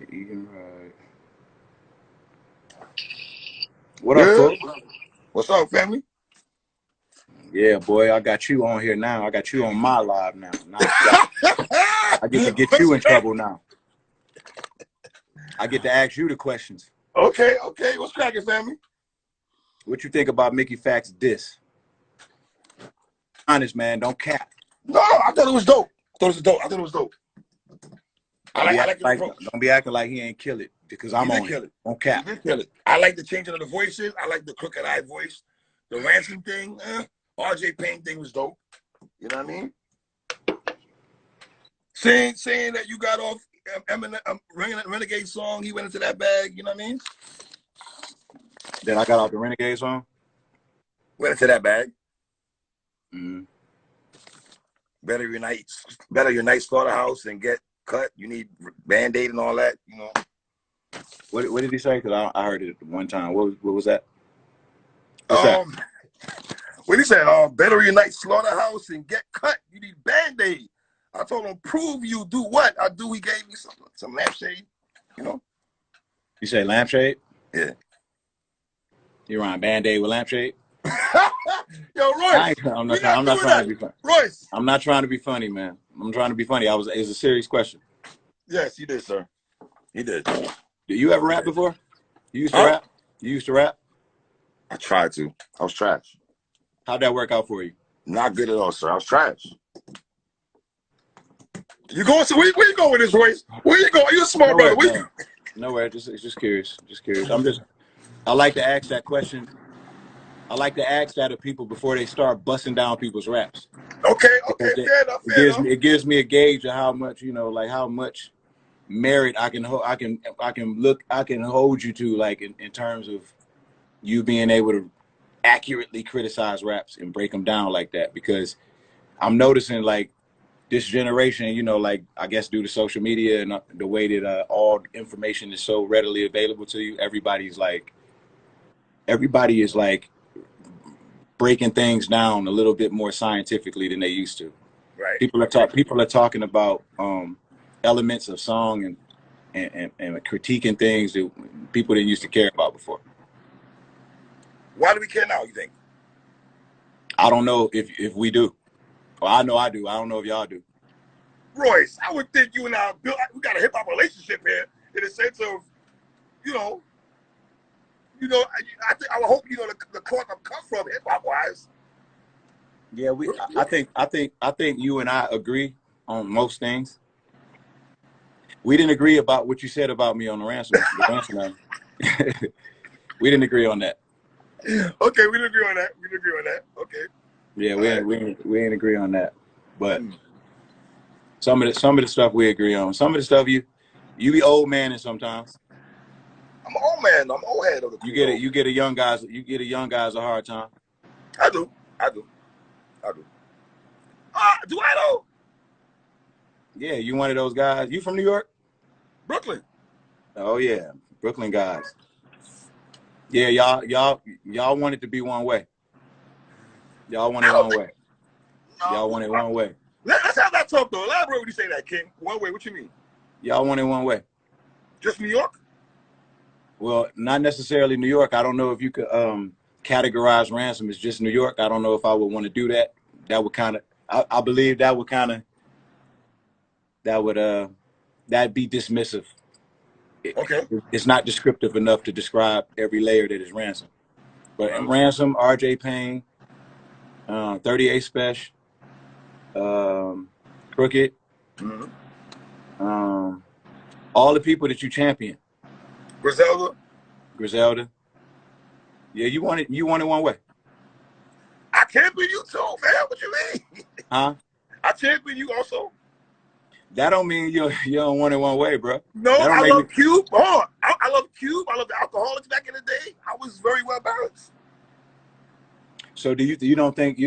Eating right. What up, Good. folks? What's up, family? Yeah, boy, I got you on here now. I got you on my live now. I get to get you in trouble now. I get to ask you the questions. Okay. What's cracking, family? What you think about Mickey Fact's diss? Honest, man, don't cap. No, I thought it was dope. I thought it was dope. I like his approach. Don't be acting like he ain't kill it because I'm on it. Don't cap. He did kill it. I like the changing of the voices. I like the crooked eye voice. The ransom thing, RJ Payne thing was dope. You know what I mean? Saying that you got off Eminem Renegade song, he went into that bag. You know what I mean? Then I got off the Renegade song. Went into that bag. Mm-hmm. Better unite Slaughterhouse and get cut. You need Band-Aid and all that. You know. What did he say? Because I heard it one time. What was that? What's that? What he said? Better unite Slaughterhouse and get cut. You need Band-Aid. I told him, prove you do what? I do. He gave me some lampshade. You know. You say lampshade? Yeah. You rhyme Band-Aid with lampshade? Yo, Royce. I'm not trying to be funny. Royce. I'm not trying to be funny, man. I'm trying to be funny. It's a serious question. Yes, you did, sir. He did. Did you ever rap before? You used to rap? You used to rap? I tried to. I was trash. How'd that work out for you? Not good at all, sir. I was trash. You going? So where you going with this, Royce? Where you going? You a smart brother. Nowhere. Just curious. Just curious. I like to ask that question. I like to ask that of people before they start busting down people's raps. Okay, fair enough. It gives me a gauge of how much, like how much merit I can hold you to, like in terms of you being able to accurately criticize raps and break them down like that. Because I'm noticing like this generation, like I guess due to social media and the way that all information is so readily available to you, everybody is like breaking things down a little bit more scientifically than they used to. Right. People are talking about elements of song and critiquing things that people didn't used to care about before. Why do we care now, you think? I don't know if we do. Well, I know I do. I don't know if y'all do. Royce, I would think you and I we got a hip hop relationship here in the sense of, I would hope the cloth I'm cut from hip hop wise. Yeah, I think you and I agree on most things. We didn't agree about what you said about me on the ransom. We didn't agree on that. Okay, we didn't agree on that. Okay. Yeah, we didn't agree on that. But some of the stuff we agree on. Some of the stuff you be old man and sometimes. I'm an old man. I'm old head of the. You get a young guys a hard time. I do. Do I though? Yeah, you one of those guys. You from New York? Brooklyn. Oh yeah, Brooklyn guys. Yeah, y'all want it to be one way. Y'all want it one way. Y'all want it one way. Let's have that talk though. Elaborate when you say that, King. One way. What you mean? Y'all want it one way. Just New York? Well, not necessarily New York. I don't know if you could categorize ransom as just New York. I don't know if I would want to do that. That would kind of. I believe that would kind of. That'd be dismissive. Okay. It's not descriptive enough to describe every layer that is ransom. But ransom, RJ Payne, 38 Special, Crooked, all the people that you champion. Griselda. Yeah, you want it one way. I champion you too, man. What you mean? Huh? I champion you also. That don't mean you don't want it one way, bro. No, I love Cube. Oh, I love Cube. I love the Alcoholics back in the day. I was very well balanced. So do you don't think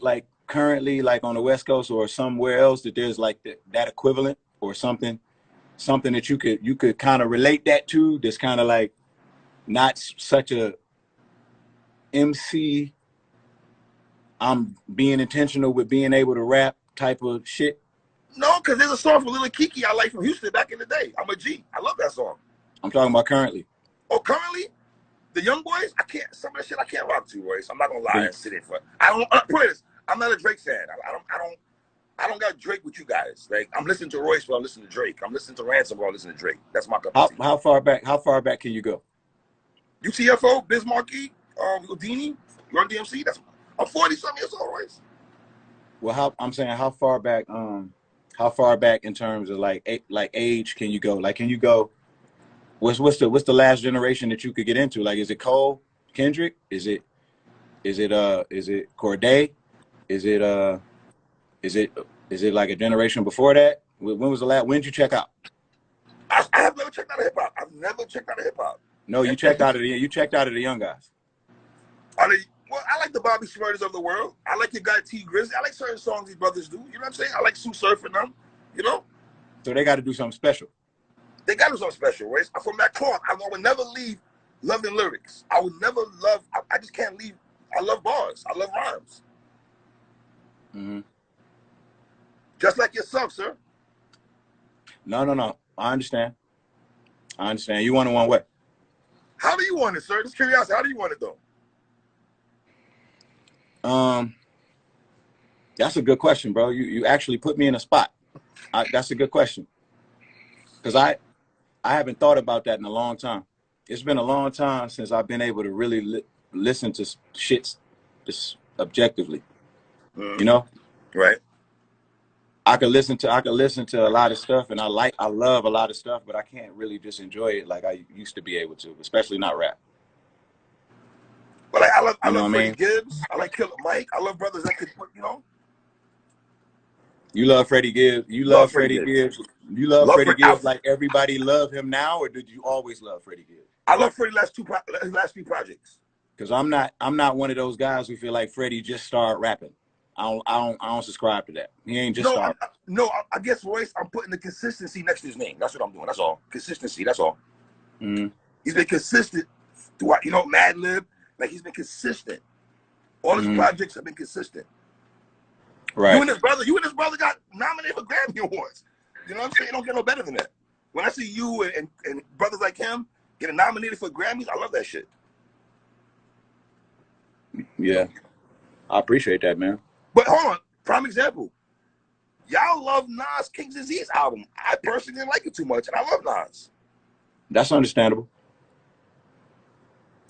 like currently like on the West Coast or somewhere else that there's like that equivalent or something that you could kind of relate that to that's kind of like not such a MC, I'm being intentional with being able to rap type of shit? No, because there's a song from Lil Kiki I like from Houston back in the day. I'm a G. I love that song. I'm talking about currently. Oh, currently, the young boys, I can't. Some of that shit I can't rock to, Royce. I'm not gonna lie and sit in for. I don't. Put this. I'm not a Drake fan. I don't got Drake with you guys. Like I'm listening to Royce while I'm listening to Drake. I'm listening to Ransom while I'm listening to Drake. That's my cup of tea. How far back? How far back can you go? UTFO, Biz Markie, Houdini, Run DMC. I'm 40-something years old, Royce. Well, I'm saying how far back? How far back in terms of like age can you go? Like, can you go? What's the last generation that you could get into? Like, is it Cole, Kendrick? Is it Corday? Is it like a generation before that? When was the last? When did you check out? I have never checked out of hip hop. I've never checked out of hip hop. No, you checked out of the young guys. Well, I like the Bobby Shmurdas of the world. I like your guy T Grizzly. I like certain songs these brothers do. You know what I'm saying? I like Sue Surf and them. You know. So they got to do something special. They got to do something special, Royce. I'm from that cloth. I would never leave loving lyrics. I would never love. I just can't leave. I love bars. I love rhymes. Mm-hmm. Just like yourself, sir. No. I understand. You want it one way. How do you want it, sir? Just curiosity. How do you want it, though? That's a good question, bro. You actually put me in a spot. That's a good question. Because I haven't thought about that in a long time. It's been a long time since I've been able to really listen to shits just objectively. You know? Right. I could listen to a lot of stuff, and I love a lot of stuff, but I can't really just enjoy it like I used to be able to, especially not rap. But I love Freddie mean? Gibbs. I like Killer Mike. I love brothers that could put, you know. You love Freddie Gibbs. You love Freddie Gibbs. You love Freddie Gibbs like everybody love him now, or did you always love Freddie Gibbs? I love Freddie last few projects. Because I'm not one of those guys who feel like Freddie just started rapping. I don't subscribe to that. He ain't just started. I guess Royce, I'm putting the consistency next to his name. That's what I'm doing. That's all. Consistency. That's all. Mm-hmm. He's been consistent throughout. You know, Mad Lib. Like he's been consistent. All his projects have been consistent. Right. You and his brother got nominated for Grammy Awards. You know what I'm saying? You don't get no better than that. When I see you and brothers like him getting nominated for Grammys, I love that shit. Yeah. I appreciate that, man. But hold on. Prime example. Y'all love Nas King's Disease album. I personally didn't like it too much, and I love Nas. That's understandable.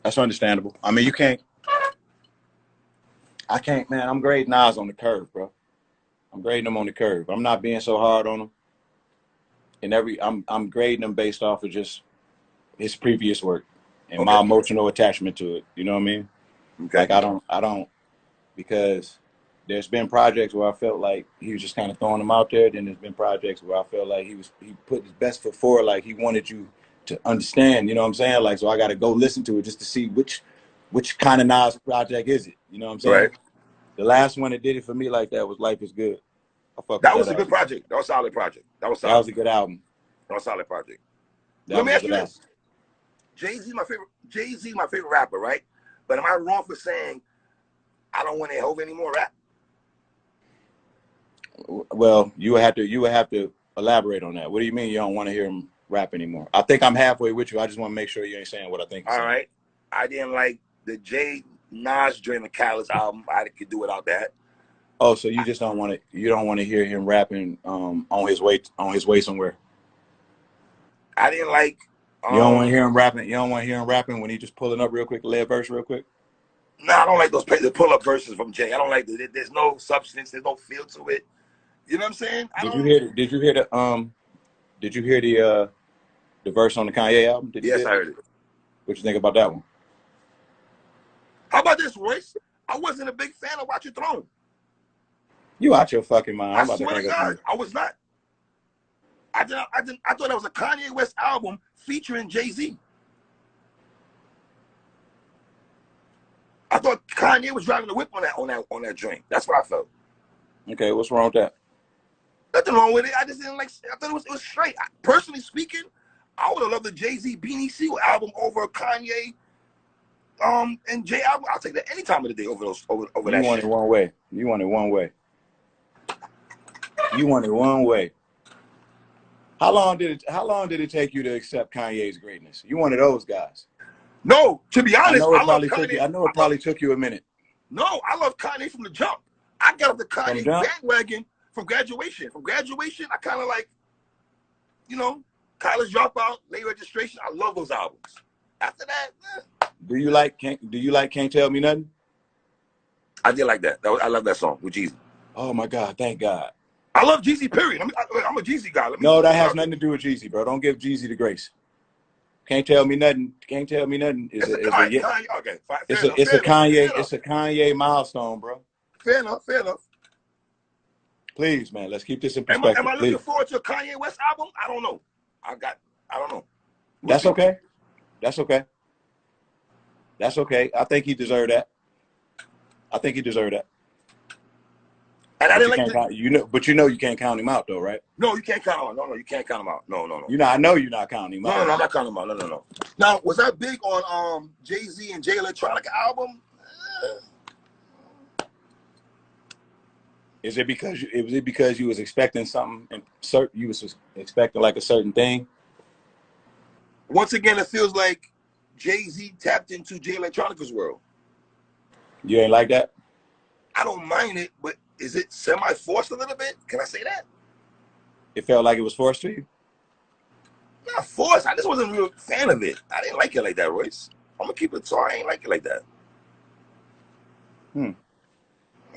I mean, I can't, man. I'm grading Nas on the curve, bro. I'm grading him on the curve. I'm not being so hard on him. And I'm grading him based off of just his previous work and my emotional attachment to it. You know what I mean? Okay. Like I don't, because there's been projects where I felt like he was just kind of throwing them out there. Then there's been projects where I felt like he put his best foot forward, like he wanted you to understand. You know what I'm saying? Like, so I got to go listen to it just to see which kind of Nas project is it. You know what I'm saying? Right. The last one that did it for me like that was Life Is Good. That was a good project. That was a solid project. That was a good album. That was a solid project. Let me ask you this. Jay-Z, my favorite rapper, right? But am I wrong for saying I don't want to hear anymore rap? Well, you would have to elaborate on that. What do you mean you don't want to hear him rap anymore? I think I'm halfway with you. I just want to make sure you ain't saying what I think. All right. I didn't like the Nas Dre McCallus album. I could do without that. Oh, so you just don't want to hear him rapping on his way somewhere. I didn't like. You don't want to hear him rapping. You don't want to hear him rapping when he just pulling up real quick, lay a verse real quick. No, I don't like the pull-up verses from Jay. I don't like there's no substance, there's no feel to it. You know what I'm saying? Did you hear the verse on the Kanye album? Yes, I heard it. What you think about that one? How about this, Royce? I wasn't a big fan of Watch Your Throne. You out your fucking mind. I swear to God, I was not. I thought that was a Kanye West album featuring Jay-Z. I thought Kanye was driving the whip on that joint. That's what I felt. Okay, what's wrong with that? Nothing wrong with it. I just didn't like. I thought it was straight. Personally speaking, I would have loved the Jay-Z Beanie Seal album over Kanye, and Jay album. I'll take that any time of the day over that. You want it one way. You want it one way. You want it one way. How long did it take you to accept Kanye's greatness? You one of those guys. No, to be honest, I love Kanye. I know it probably took you a minute. No, I love Kanye from the jump. I got off the Kanye bandwagon from graduation. From graduation, I kind of like, you know, college dropout, late registration. I love those albums. After that, do you like Can't Tell Me Nothing? I did like that. I love that song with Jeezy. Oh my God, thank God. I love Jeezy, period. I'm a Jeezy guy. No, that has nothing to do with Jeezy, bro. Don't give Jeezy the grace. Can't Tell Me Nothing. Can't Tell Me Nothing is a Kanye milestone, bro. Fair enough. Please, man, let's keep this in perspective. Am I looking forward to a Kanye West album? I don't know. I don't know. That's okay. That's okay. That's okay. I think he deserved that. And I didn't like but you know you can't count him out though, right? No, you can't count him out. No, you can't count him out. No. I know you're not counting him out. No, I'm not counting him out. No. Now, was that big on Jay-Z and Jay Electronica album? Is it because you was expecting something and you was expecting like a certain thing? Once again, it feels like Jay-Z tapped into Jay Electronica's world. You ain't like that? I don't mind it, but is it semi-forced a little bit? Can I say that? It felt like it was forced to you? Not forced. I just wasn't a real fan of it. I didn't like it like that, Royce. I'm going to keep it so I ain't like it like that. I ain't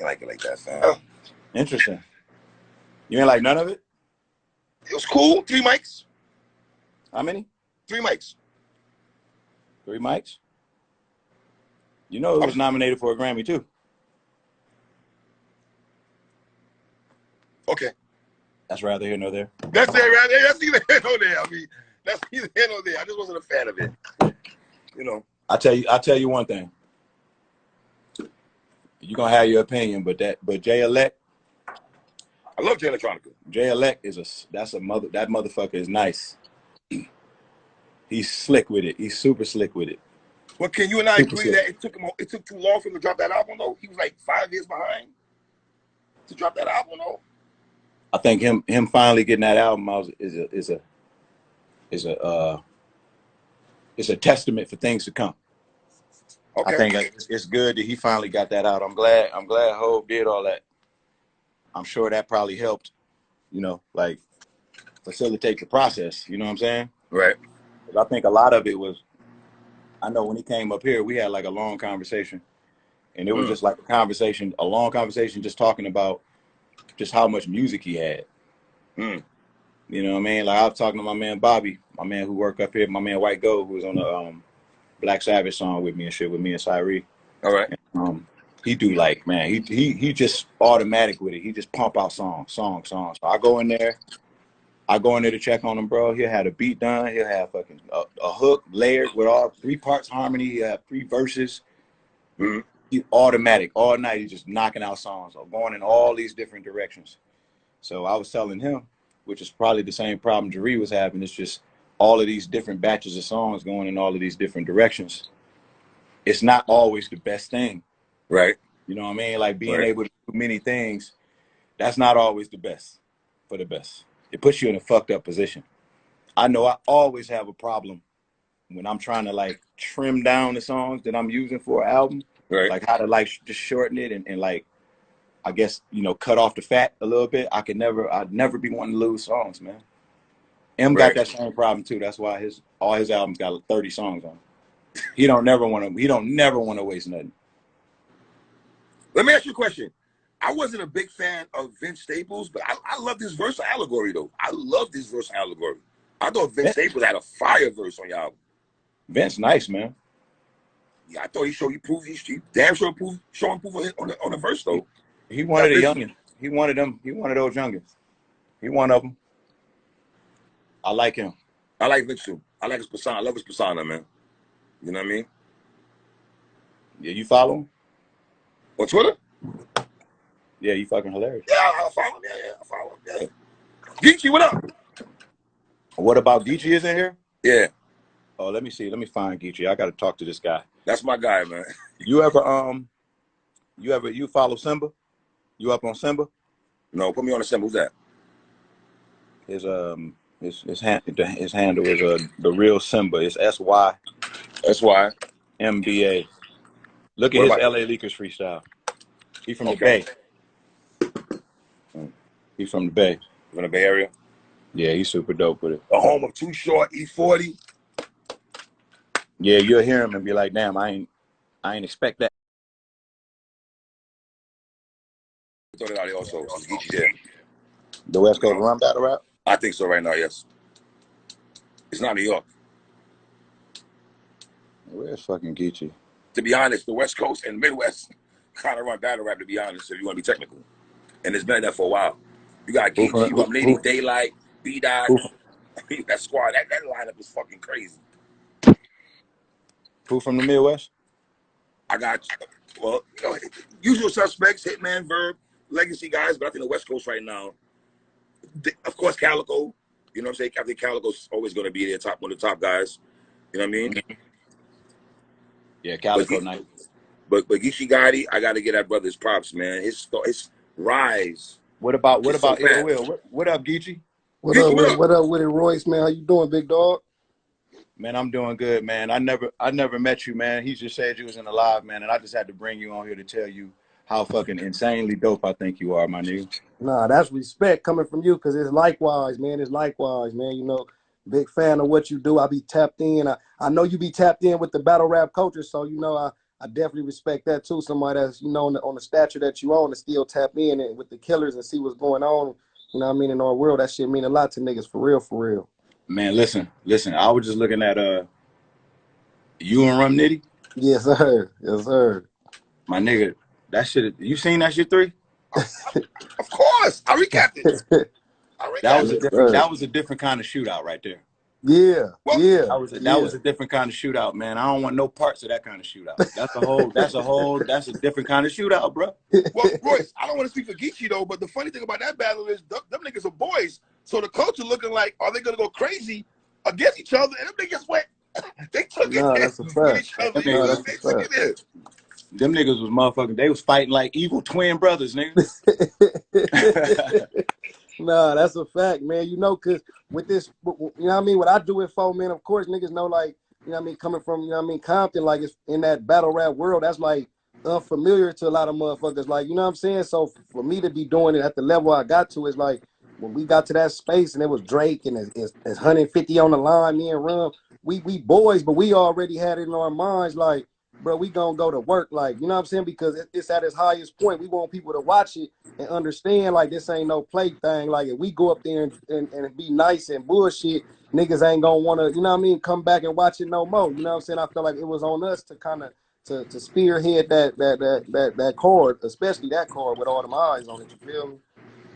like it like that, fam. Interesting. You ain't like none of it? It was cool. 3 mics. How many? 3 mics. 3 mics? You know it was nominated for a Grammy, too. Okay. That's rather here nor there. That's it right there. That's either here nor there. I mean, that's either here nor there. I just wasn't a fan of it. You know. I'll tell you one thing. You're gonna have your opinion, but Jay Elect. I love Jay Electronica. Jay Elect that motherfucker is nice. He's slick with it. He's super slick with it. Well, can you and I agree that it took too long for him to drop that album though? He was like 5 years behind to drop that album though. I think him finally getting that album out is a testament for things to come. Okay. I think it's good that he finally got that out. I'm glad Hov did all that. I'm sure that probably helped, like facilitate the process. You know what I'm saying? Right. I think a lot of it was, I know when he came up here, we had like a long conversation, and it was just like a long conversation, just talking about just how much music he had. You know what I mean? Like I was talking to my man Bobby, my man who worked up here, my man White Gold, who was on the Black Sabbath song with me and shit, with me and Cyree. All right. And, he do like, man, he just automatic with it. He just pump out songs. So I go in there to check on him, bro. He'll have a beat done. He'll have fucking a hook layered with all 3 parts harmony. He'll have 3 verses. He automatic all night. He's just knocking out songs or going in all these different directions. So I was telling him, which is probably the same problem Jaree was having. It's just all of these different batches of songs going in all of these different directions. It's not always the best thing. Right. You know what I mean? Like being able to do many things, that's not always the best for the best. It puts you in a fucked up position. I know I always have a problem when I'm trying to like trim down the songs that I'm using for an album. Right. Like how to like just shorten it and like, I guess, cut off the fat a little bit. I'd never be wanting to lose songs, man. Got that same problem too. That's why all his albums got 30 songs on. He don't never want to waste nothing. Let me ask you a question. I wasn't a big fan of Vince Staples, but I love this verse on Allegory though. I love this verse on Allegory. I thought Vince Staples had a fire verse on your album. Vince, nice, man. Yeah, I thought he damn sure showing proof on the verse though. He wanted a youngin. He wanted those youngins. He one of them. I like him. I like Vince too. I like his persona. I love his persona, man. You know what I mean? Yeah, you follow him? On Twitter? Yeah, you fucking hilarious. Yeah, I follow him. Yeah, I follow him. Yeah. Geechi, what up? What about Geechi is in here? Yeah. Oh, let me see. Let me find Geechi. I got to talk to this guy. That's my guy, man. You follow Simba? You up on Simba? No, put me on the Simba. Who's that? his his handle is the real Simba. It's SYMBA. That's why. Look at his LA Lakers freestyle. He from the Bay. He's from the Bay. From the Bay Area. Yeah, he's super dope with it. The home of Too Short, E40. Yeah, you'll hear him and be like, "Damn, I ain't expect that." Throw that out there also. So Geechi there. The West Coast Rum Battle Rap. I think so right now. Yes. It's not New York. Where's fucking Geechi? To be honest, the West Coast and Midwest kind of run battle rap. To be honest, if you want to be technical, and it's been like that for a while. You got Geechi, Rum Nitty, Daylight, B-Dot. That squad, that lineup is fucking crazy. Who from the Midwest? I got, well, you know, usual suspects, Hitman, Verb, Legacy guys, but I think the West Coast right now, of course, Calico. You know what I'm saying? I think Calico's always going to be there, one of the top guys. You know what I mean? Yeah, Calico nice. But Geechi Gotti, I got to get that brother his props, man. His rise. What about Ill Will? What up, Geechi? What up with it, Royce, man? How you doing, big dog? Man, I'm doing good, man. I never met you, man. He just said you was in the live, man, and I just had to bring you on here to tell you how fucking insanely dope I think you are, my nigga. Nah, that's respect coming from you, because it's likewise, man. It's likewise, man. You know, big fan of what you do. I be tapped in. I know you be tapped in with the battle rap culture, so, you know, I definitely respect that, too. Somebody that's, you know, on the stature that you own to still tap in and with the killers and see what's going on, you know what I mean, in our world. That shit mean a lot to niggas, for real, for real. Man, listen. I was just looking at you and Rum Nitty. Yes, sir. Yes, sir. My nigga, that shit. You seen that shit 3? Of course, I recapped it. That was a different kind of shootout right there. Yeah, yeah. That was a different kind of shootout, man. I don't want no parts of that kind of shootout. That's a different kind of shootout, bro. Well, Royce, I don't want to speak for Geechi though, but the funny thing about that battle is them niggas are boys. So the culture looking like, are they gonna go crazy against each other? And them niggas went, they took that's a fact. each other. They took it in. Them niggas was motherfucking. They was fighting like evil twin brothers, nigga. Nah, that's a fact, man. You know, cause with this, you know what I mean. What I do it for, man. Of course, niggas know, like, you know what I mean, coming from, you know what I mean, Compton, like, it's in that battle rap world. That's like unfamiliar to a lot of motherfuckers. Like, you know what I'm saying. So for me to be doing it at the level I got to, is like when we got to that space and it was Drake and it's 150 on the line, me and Rum, we boys, but we already had it in our minds, like, bro, we gonna go to work, like, you know what I'm saying? Because it's at its highest point. We want people to watch it and understand, like, this ain't no play thing. Like, if we go up there and be nice and bullshit, niggas ain't gonna wanna, you know what I mean, come back and watch it no more. You know what I'm saying? I feel like it was on us to kind of to spearhead that chord, especially that chord with all them eyes on it. You feel me?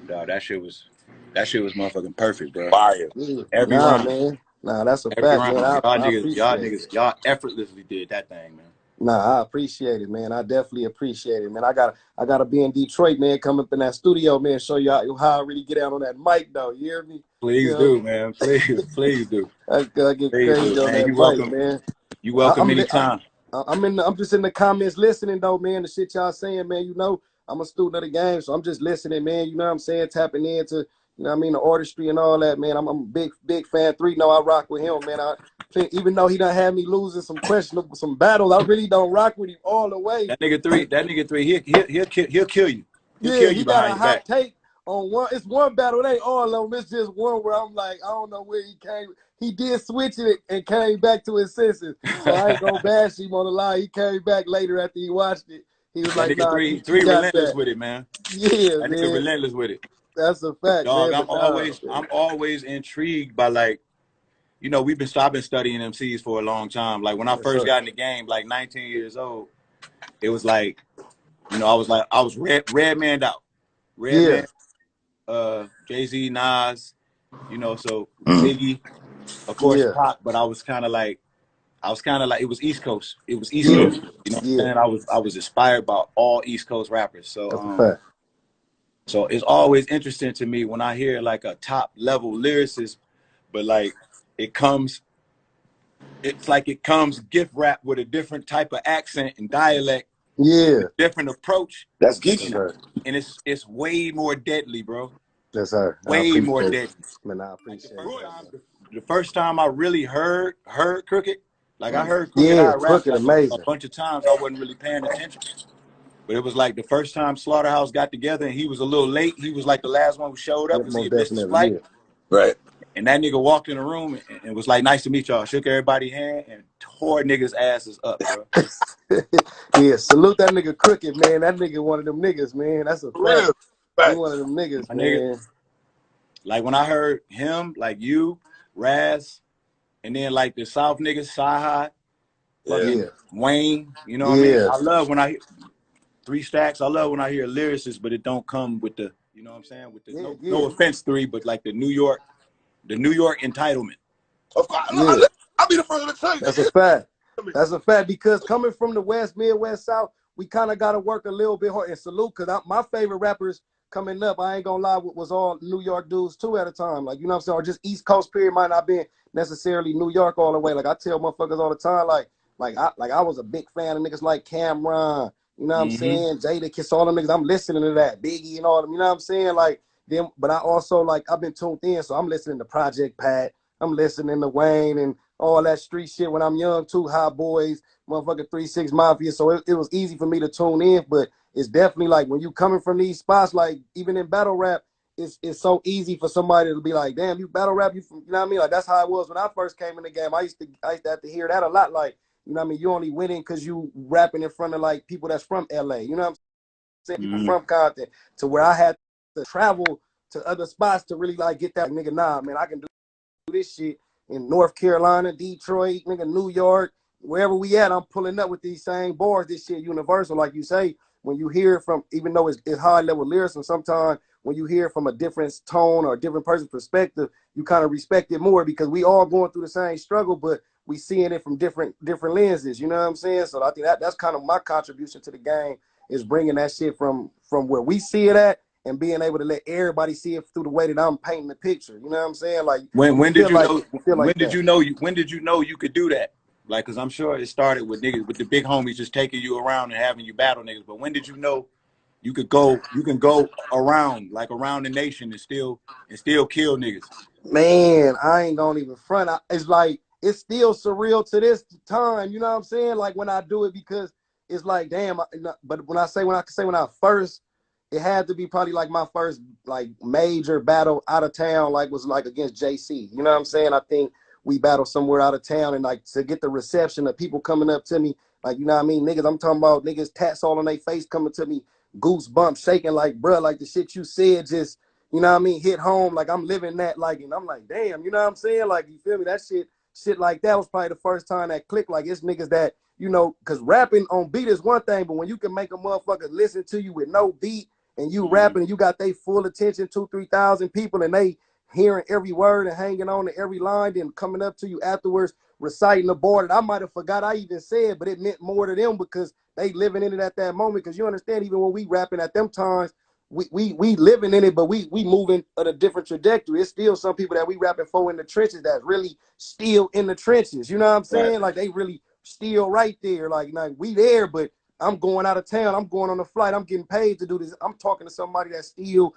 Dog, that shit was motherfucking perfect, bro. Fire. Yeah. Every round, man. Nah, that's a every fact, round. man. Y'all effortlessly did that thing, man. Nah, I appreciate it, man. I definitely appreciate it, man. I gotta be in Detroit, man. Come up in that studio, man. Show y'all how I really get out on that mic, though. You hear me? Please do, man. Please do. I get crazy on that mic, man. You welcome anytime. I'm just in the comments listening, though, man. The shit y'all saying, man. You know, I'm a student of the game, so I'm just listening, man. You know what I'm saying? Tapping into, you know what I mean, the artistry and all that, man. I'm a big fan. 3, know I rock with him, man. Even though he done had me losing some battles, I really don't rock with him all the way. That nigga 3, he'll kill you. He got a hot take on one. It's one battle. It ain't all of them. It's just one where I'm like, I don't know where he came. He did switch it and came back to his senses. So I ain't gonna bash him on the line. He came back later after he watched it. He was like, nah, 3 relentless with it, man. Yeah, that nigga relentless with it. That's a fact, dog. Man, I'm always intrigued by, like, you know, I've been studying MCs for a long time. Like, when I first got in the game, like 19 years old, it was like, you know, I was red manned out. Man, Jay-Z, Nas, you know, so Biggie, of course, Pac, but I was kind of like, it was East Coast. It was East Coast. You know what I'm saying? I was inspired by all East Coast rappers. So, so it's always interesting to me when I hear like a top level lyricist, but like it's like it comes gift wrapped with a different type of accent and dialect. Yeah. Different approach. That's Geechi. And it's way more deadly, bro. Yes, sir. I way more appreciate it. deadly. Man, I Like appreciate that, man. the first time I really heard Crooked, like I heard Crooked Yeah, I rap Crooked, like a amazing. bunch of times. I wasn't really paying attention. But it was like the first time Slaughterhouse got together and he was a little late. He was like the last one who showed up Yeah, because he most had missed his definitely. flight. Yeah. Right. And that nigga walked in the room and was like, nice to meet y'all. Shook everybody's hand and tore niggas' asses up, bro. Yeah, salute that nigga Crooked, man. That nigga one of them niggas, man. That's a For fact. real. He one of Facts. them niggas, My nigga, man. like when I heard him, like you, Raz, and then like the South niggas, Sci-Hi, Yeah. Yeah. fucking Wayne, you know what I mean? Yeah. I love when I hear 3 Stacks. I love when I hear lyricists, but it don't come with the, you know what I'm saying? With the Yeah, no yeah. offense 3, but like the New York entitlement. Of course. Yeah. I'll be the first to tell you. That's a fact. That's a fact because coming from the West, Midwest, South, we kind of got to work a little bit hard. And salute, because my favorite rappers coming up, I ain't gonna lie, was all New York dudes too at a time. Like, you know what I'm saying? Or just East Coast period, might not been necessarily New York all the way. Like I tell motherfuckers all the time, I was a big fan of niggas like Cameron, you know what I'm Mm-hmm. saying? Jada Kiss, all them niggas. I'm listening to that. Biggie and all them, you know what I'm saying? Like them, but I also like I've been tuned in, so I'm listening to Project Pat, I'm listening to Wayne and all that street shit when I'm young too, Hot Boys, motherfucking 3-6 Mafia. So it was easy for me to tune in, but it's definitely like when you coming from these spots, like even in battle rap, it's so easy for somebody to be like, damn, you battle rap, you from, you know what I mean? Like that's how it was when I first came in the game. I used to have to hear that a lot, like, you know what I mean? You only winning because you rapping in front of like people that's from LA. You know what I'm saying? People Mm-hmm. from Compton, to where I had to travel to other spots to really like get that nigga, nah, man, I can do this shit in North Carolina, Detroit, nigga, New York, wherever we at, I'm pulling up with these same bars. This shit universal, like you say. When you hear it from, even though it's high level lyrics, and sometimes when you hear it from a different tone or a different person's perspective, you kind of respect it more because we all going through the same struggle, but we seeing it from different lenses. You know what I'm saying? So I think that's kind of my contribution to the game, is bringing that shit from where we see it at and being able to let everybody see it through the way that I'm painting the picture. You know what I'm saying? Like When feel did you like know feel like that. when did you know you could do that? Like, cause I'm sure it started with niggas, with the big homies just taking you around and having you battle niggas. But when did you know you can go around, like around the nation and still kill niggas? Man, I ain't gonna even front. It's like it's still surreal to this time. You know what I'm saying? Like when I do it, because it's like, damn. But when I first, it had to be probably like my first like major battle out of town. Like was like against JC. You know what I'm saying? I think we battled somewhere out of town, and like to get the reception of people coming up to me, like, you know what I mean? Niggas, I'm talking about niggas tats all on their face coming to me, goosebumps shaking, like, bruh, like the shit you said just, you know what I mean, hit home. Like I'm living that, like, and I'm like, damn, you know what I'm saying? Like, you feel me? That shit like that was probably the first time that clicked. Like it's niggas that, you know, because rapping on beat is one thing, but when you can make a motherfucker listen to you with no beat and you Mm-hmm. rapping and you got they full attention, 2,000-3,000 people, and they hearing every word and hanging on to every line, then coming up to you afterwards reciting the bar that I might have forgot I even said, but it meant more to them because they living in it at that moment. Because you understand, even when we rapping at them times, we living in it, but we moving at a different trajectory. It's still some people that we rapping for in the trenches that's really still in the trenches. You know what I'm Right. saying? Like they really still right there. Like we there, but I'm going out of town. I'm going on a flight. I'm getting paid to do this. I'm talking to somebody that's still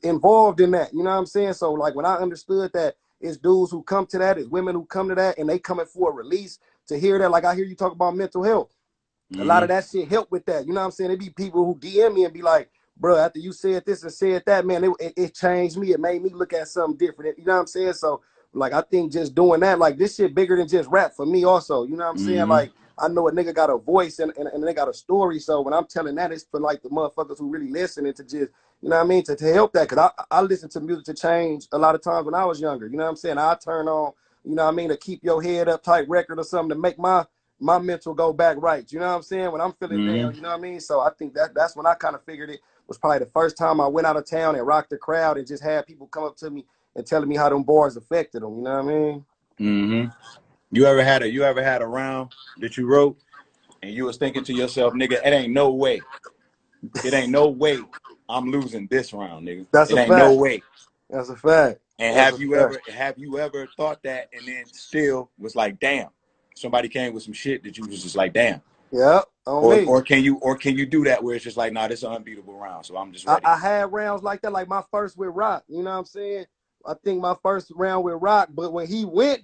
involved in that. You know what I'm saying? So like when I understood that it's dudes who come to that, it's women who come to that, and they coming for a release to hear that. Like I hear you talk about mental health. A lot Mm-hmm. of that shit help with that. You know what I'm saying? It be people who DM me and be like, bro, after you said this and said that, man, it changed me. It made me look at something different. You know what I'm saying? So, like, I think just doing that, like, this shit bigger than just rap for me also. You know what I'm saying? Mm-hmm. Like, I know a nigga got a voice and they got a story. So when I'm telling that, it's for, like, the motherfuckers who really listening to just, you know what I mean, to help that. Because I listen to music to change a lot of times when I was younger. You know what I'm saying? I turn on, you know what I mean, to keep your head up type record or something to make my mental go back right. You know what I'm saying? When I'm feeling Mm-hmm. down, you know what I mean? So I think that's when I kind of figured it was probably the first time I went out of town and rocked the crowd and just had people come up to me and telling me how them bars affected them. You know what I mean? Mm-hmm. You ever had a round that you wrote and you was thinking to yourself, nigga, it ain't no way I'm losing this round, nigga. That's It a ain't no fact. way. That's a fact. And That's a fact. have you ever thought that and then still was like, damn, somebody came with some shit that you was just like, damn. Yeah, on me. Or can you do that where it's just like, nah, this is an unbeatable round, so I'm just I, ready. I had rounds like that, like my first with Rock. You know what I'm saying? I think my first round with Rock, but when he went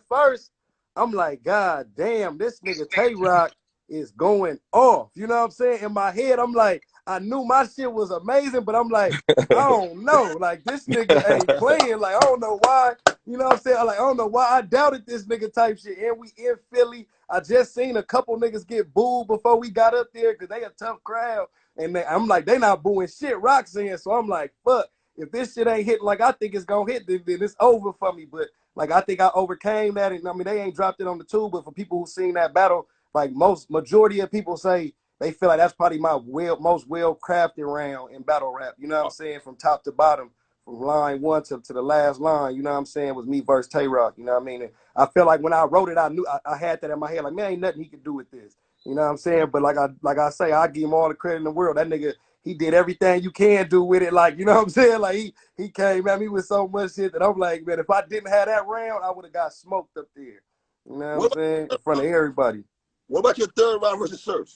first, I'm like, God damn, this nigga Tay Rock is going off. You know what I'm saying? In my head, I'm like, I knew my shit was amazing, but I'm like, I don't know. Like, this nigga ain't playing. Like, I don't know why. You know what I'm saying? I don't know why I doubted this nigga type shit. And we in Philly. I just seen a couple niggas get booed before we got up there because they a tough crowd. And I'm like, they not booing shit Rock saying. So I'm like, fuck, if this shit ain't hitting like I think it's gonna hit, then it's over for me. But like I think I overcame that. And I mean, they ain't dropped it on the tube, but for people who seen that battle, like majority of people say they feel like that's probably my most well-crafted round in battle rap. You know what I'm saying? From top to bottom, from line one to the last line, you know what I'm saying, was me versus Tay Rock. You know what I mean? And I felt like when I wrote it, I knew I had that in my head, like, man, ain't nothing he could do with this. You know what I'm saying? But like I say, I give him all the credit in the world. That nigga, he did everything you can do with it. Like, you know what I'm saying? Like he came at me with so much shit that I'm like, man, if I didn't have that round, I would have got smoked up there. You know what I'm What saying? In front about, of everybody. what about your third round versus Surf?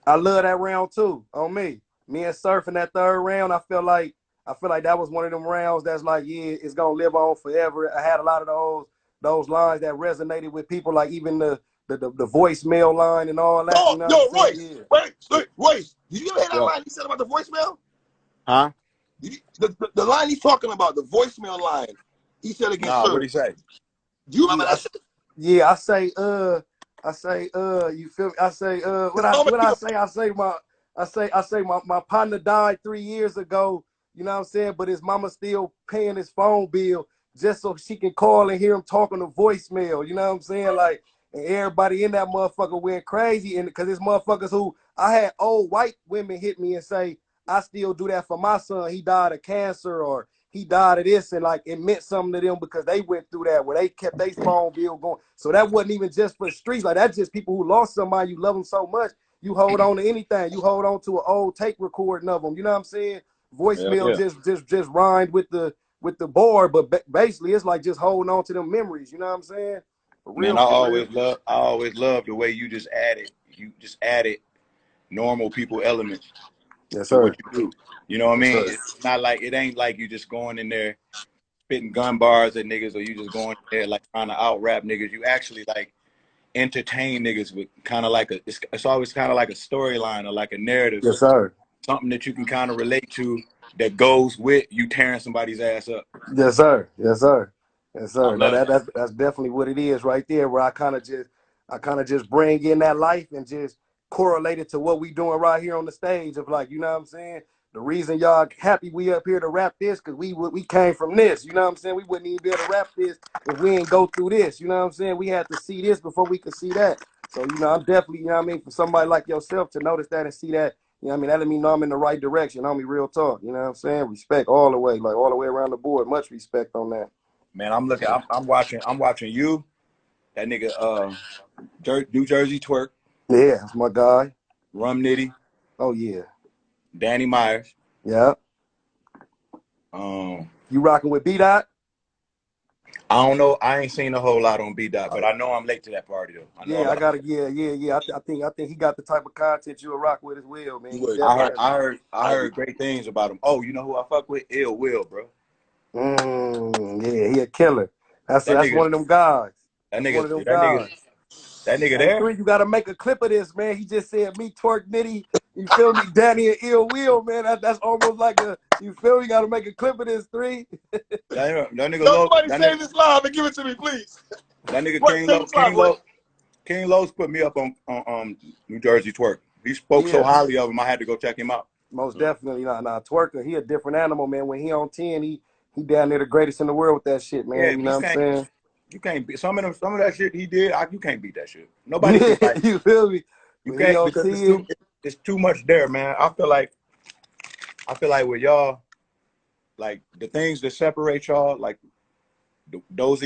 I love that round too. On me. Me and Surf in that third round, I feel like that was one of them rounds that's like, yeah, it's gonna live on forever. I had a lot of those lines that resonated with people, like even the voicemail line and all that. Oh, You know what I'm yo, saying? Royce. Yeah. Wait, Royce. Did you ever hear that What? line he said about the voicemail? Huh? The line he's talking about, the voicemail line, he said against Nah, what'd Surf. he say? Do you remember Yeah, that shit? I say, you feel me? I say, It's almost like I say my partner died 3 years ago. You know what I'm saying? But his mama still paying his phone bill just so she can call and hear him talking to voicemail. You know what I'm saying? Like, and everybody in that motherfucker went crazy, and because it's motherfuckers who I had old white women hit me and say, I still do that for my son. He died of cancer, or he died of this, and like it meant something to them because they went through that where they kept their phone bill going. So that wasn't even just for the streets. Like that's just people who lost somebody. You love them so much, you hold on to anything. You hold on to an old tape recording of them. You know what I'm saying? Hell Voicemail yeah. just rhymed with the board, but basically it's like just holding on to them memories. You know what I'm saying? For Man, real, for real. I always love the way you just added normal people elements Yes, to what sir. you do. You know what I Yes, mean? sir. It's not like, it ain't like you just going in there spitting gun bars at niggas, or you just going in there like trying to out rap niggas. You actually like entertain niggas with kind of like it's always kind of like a storyline or like a narrative, Yes, sir. something that you can kind of relate to that goes with you tearing somebody's ass up. Yes, sir. Yes, sir. Yes, I sir. No, love that. that's definitely what it is right there. Where I kind of just bring in that life and just correlate it to what we doing right here on the stage. Of like, you know what I'm saying? The reason y'all happy we up here to rap this because we came from this. You know what I'm saying? We wouldn't even be able to rap this if we ain't go through this. You know what I'm saying? We had to see this before we could see that. So you know, I'm definitely, you know what I mean, for somebody like yourself to notice that and see that, you know what I mean, that let me know I'm in the right direction. Homie, real talk. You know what I'm saying? Respect all the way, like all the way around the board. Much respect on that. Man, I'm watching you, that nigga New Jersey Twerk, Yeah, that's my guy. Rum Nitty, Oh yeah. Danny Myers. Yeah. Um, You rocking with B Dot? I don't know. I ain't seen a whole lot on B Dot, but I know I'm late to that party though. I know I'm Yeah, I about. gotta yeah. I think he got the type of content you'll rock with as well, man. You He would. definitely has I heard great things about him. Oh, you know who I fuck with? Ill Will, bro. yeah, he a killer. That That's nigga, one of them guys. that That's one nigga, of them that nigga, guys. that nigga Hey, there. 3, you gotta make a clip of this, man. He just said me twerk nitty. You feel me? Danny and Ill Will, man. That's almost like a, you feel me? You gotta make a clip of this, 3. That nigga Yo, low. somebody save this live and give it to me, please. That nigga Royce, save this live, Royce. King Lowe's put me up on New Jersey Twerk. He spoke so Yeah, highly of him, I had to go check him out. most definitely. Nah, twerker. He a different animal, man. When he on 10, he down there the greatest in the world with that shit, Yeah, man. You know what I'm saying? you can't beat some of that shit he did. You can't beat that shit. Nobody can Yeah, like you feel me? you When he can't on because 10, it's too much there, man. I feel like with y'all, like the things that separate y'all, like those of